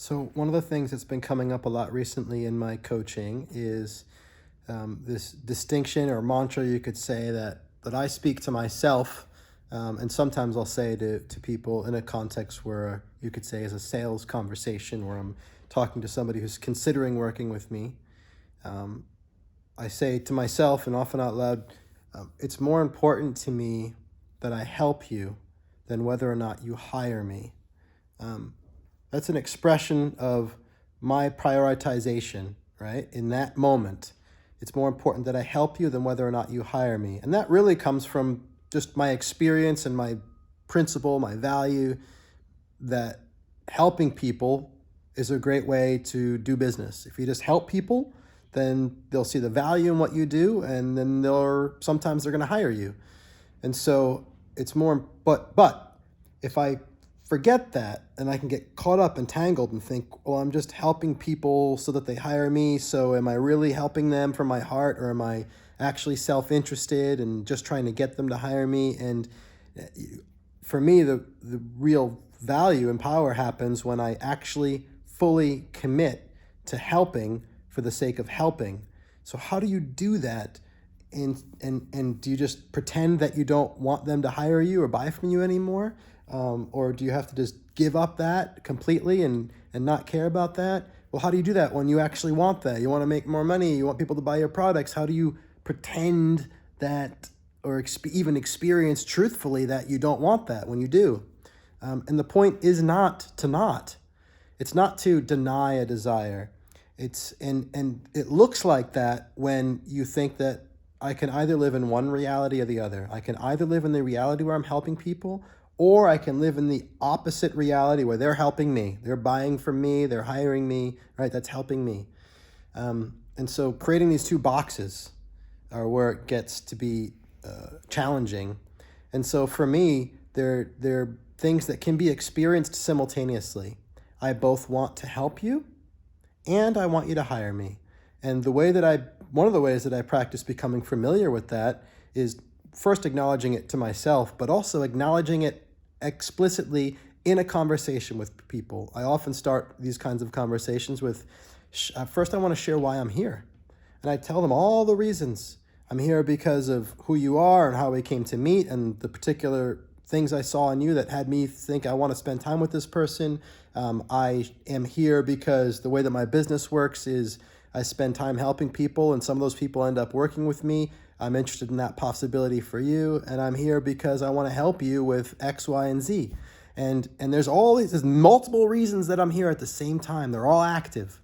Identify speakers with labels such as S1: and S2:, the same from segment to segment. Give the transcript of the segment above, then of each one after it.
S1: So one of the things that's been coming up a lot recently in my coaching is this distinction or mantra, you could say, that I speak to myself, and sometimes I'll say to people in a context where you could say is a sales conversation where I'm talking to somebody who's considering working with me. Um, I say to myself and often out loud, it's more important to me that I help you than whether or not you hire me. Um, that's an expression of my prioritization, right? In that moment, it's more important that I help you than whether or not you hire me. And that really comes from just my experience and my principle, my value that helping people is a great way to do business. If you just help people, then they'll see the value in what you do, and then sometimes they're going to hire you. And so it's more, but if I forget that and I can get caught up and tangled and think, well, I'm just helping people so that they hire me. So am I really helping them from my heart, or am I actually self-interested and just trying to get them to hire me? And for me, the real value and power happens when I actually fully commit to helping for the sake of helping. So how do you do that? And do you just pretend that you don't want them to hire you or buy from you anymore? Or do you have to just give up that completely and not care about that? Well, how do you do that when you actually want that? You want to make more money. You want people to buy your products. How do you pretend that or even experience truthfully that you don't want that when you do? And the point is not to not. It's not to deny a desire. And it looks like that when you think that I can either live in one reality or the other. I can either live in the reality where I'm helping people, or I can live in the opposite reality where they're helping me. They're buying from me, they're hiring me, right? That's helping me. And so creating these two boxes are where it gets to be challenging. And so for me, they're things that can be experienced simultaneously. I both want to help you and I want you to hire me. And one of the ways that I practice becoming familiar with that is first acknowledging it to myself, but also acknowledging it explicitly in a conversation with people. I often start these kinds of conversations with, first I want to share why I'm here. And I tell them all the reasons. I'm here because of who you are and how we came to meet and the particular things I saw in you that had me think I want to spend time with this person. I am here because the way that my business works is I spend time helping people, and some of those people end up working with me. I'm interested in that possibility for you, and I'm here because I want to help you with X, Y, and Z. And there's multiple reasons that I'm here at the same time. They're all active.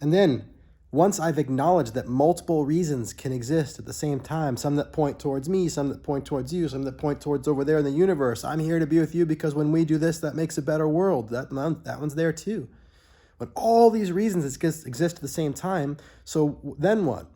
S1: And then once I've acknowledged that multiple reasons can exist at the same time, some that point towards me, some that point towards you, some that point towards over there in the universe. I'm here to be with you because when we do this, that makes a better world. That one's there too. But all these reasons exist at the same time. So then what?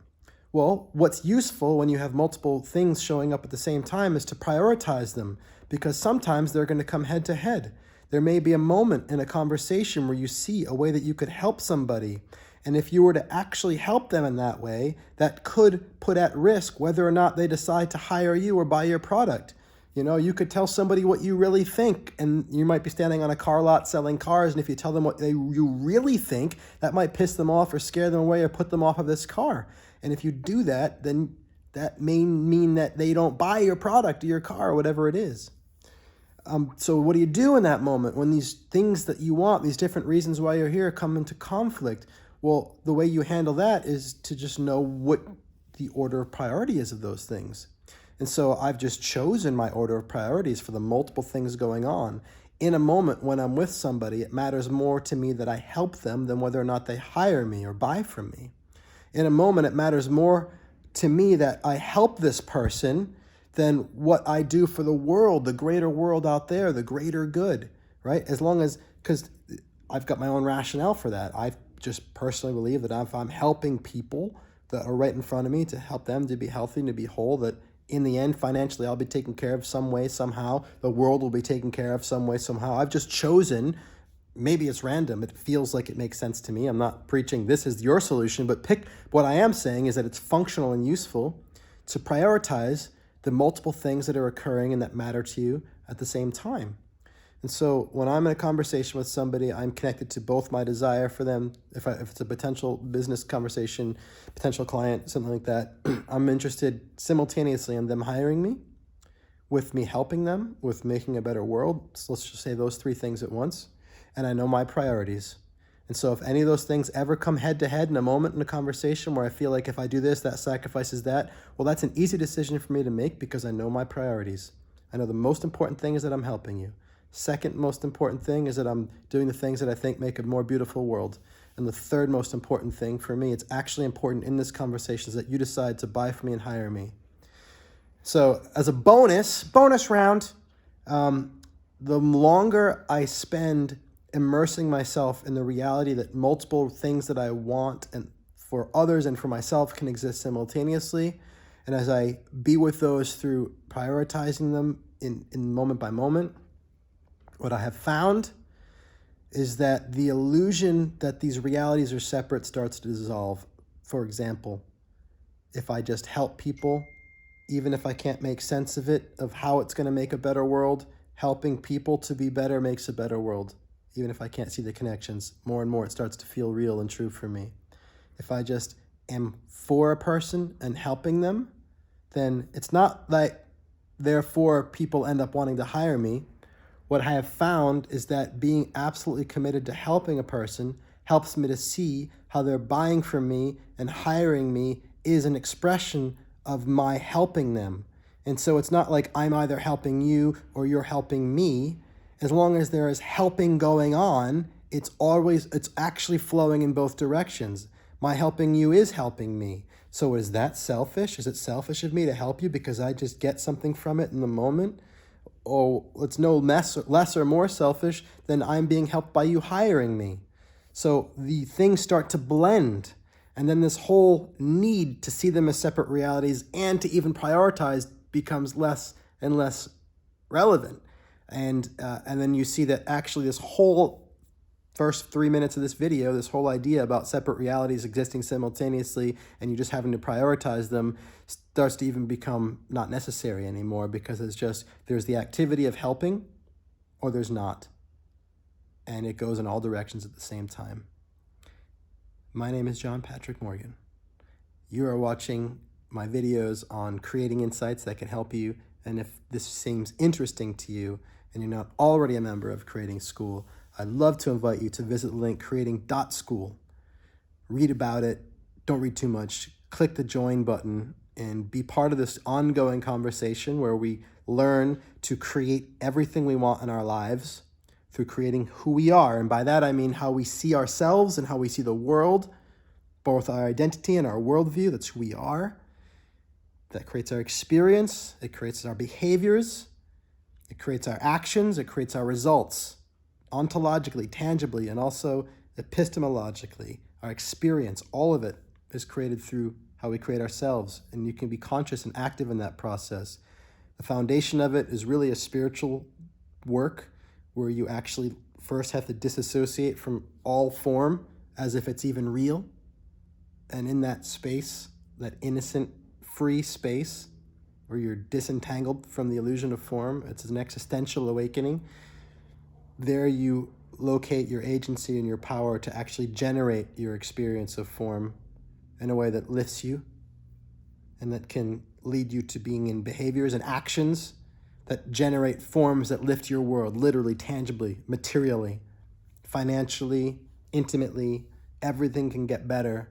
S1: Well, what's useful when you have multiple things showing up at the same time is to prioritize them, because sometimes they're going to come head to head. There may be a moment in a conversation where you see a way that you could help somebody. And if you were to actually help them in that way, that could put at risk whether or not they decide to hire you or buy your product. You know, you could tell somebody what you really think, and you might be standing on a car lot selling cars, and if you tell them what you really think, that might piss them off or scare them away or put them off of this car. And if you do that, then that may mean that they don't buy your product or your car or whatever it is. So what do you do in that moment when these things that you want, these different reasons why you're here, come into conflict? Well, the way you handle that is to just know what the order of priority is of those things. And so I've just chosen my order of priorities for the multiple things going on. In a moment when I'm with somebody, it matters more to me that I help them than whether or not they hire me or buy from me. In a moment, it matters more to me that I help this person than what I do for the world, the greater world out there, the greater good, right? Because I've got my own rationale for that. I just personally believe that if I'm helping people that are right in front of me to help them to be healthy and to be whole, that in the end, financially, I'll be taken care of some way, somehow. The world will be taken care of some way, somehow. I've just chosen, maybe it's random, it feels like it makes sense to me. I'm not preaching this is your solution, but what I am saying is that it's functional and useful to prioritize the multiple things that are occurring and that matter to you at the same time. And so when I'm in a conversation with somebody, I'm connected to both my desire for them, if it's a potential business conversation, potential client, something like that, I'm interested simultaneously in them hiring me, with me helping them, with making a better world. So let's just say those three things at once. And I know my priorities. And so if any of those things ever come head to head in a moment in a conversation where I feel like if I do this, that sacrifices that, well, that's an easy decision for me to make because I know my priorities. I know the most important thing is that I'm helping you. Second most important thing is that I'm doing the things that I think make a more beautiful world. And the third most important thing for me, it's actually important in this conversation, is that you decide to buy from me and hire me. So as a bonus round, the longer I spend immersing myself in the reality that multiple things that I want and for others and for myself can exist simultaneously, and as I be with those through prioritizing them in moment by moment, what I have found is that the illusion that these realities are separate starts to dissolve. For example, if I just help people, even if I can't make sense of it, of how it's going to make a better world, helping people to be better makes a better world. Even if I can't see the connections, more and more it starts to feel real and true for me. If I just am for a person and helping them, then it's not like therefore people end up wanting to hire me. What I have found is that being absolutely committed to helping a person helps me to see how they're buying from me and hiring me is an expression of my helping them. And so it's not like I'm either helping you or you're helping me. As long as there is helping going on, it's actually flowing in both directions. My helping you is helping me. So is that selfish? Is it selfish of me to help you because I just get something from it in the moment? Or it's no less or more selfish than I'm being helped by you hiring me. So the things start to blend. And then this whole need to see them as separate realities and to even prioritize becomes less and less relevant. And then you see that actually this whole first 3 minutes of this video, this whole idea about separate realities existing simultaneously and you just having to prioritize them starts to even become not necessary anymore because it's just there's the activity of helping or there's not. And it goes in all directions at the same time. My name is John Patrick Morgan. You are watching my videos on creating insights that can help you. And if this seems interesting to you and you're not already a member of Creating School, I'd love to invite you to visit the link creating.school. Read about it. Don't read too much. Click the join button and be part of this ongoing conversation where we learn to create everything we want in our lives through creating who we are. And by that, I mean how we see ourselves and how we see the world, both our identity and our worldview. That's who we are. That creates our experience. It creates our behaviors. It creates our actions. It creates our results. Ontologically, tangibly, and also epistemologically, our experience, all of it is created through how we create ourselves, and you can be conscious and active in that process. The foundation of it is really a spiritual work where you actually first have to disassociate from all form as if it's even real, and in that space, that innocent, free space where you're disentangled from the illusion of form, it's an existential awakening. There you locate your agency and your power to actually generate your experience of form in a way that lifts you and that can lead you to being in behaviors and actions that generate forms that lift your world, literally, tangibly, materially, financially, intimately. Everything can get better,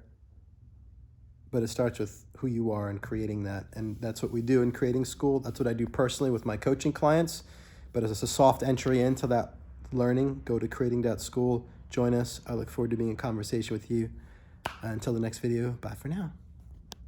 S1: but it starts with who you are and creating that. And that's what we do in Creating School. That's what I do personally with my coaching clients. But as a soft entry into that learning, go to creating.school, join us. I look forward to being in conversation with you. Until the next video, bye for now.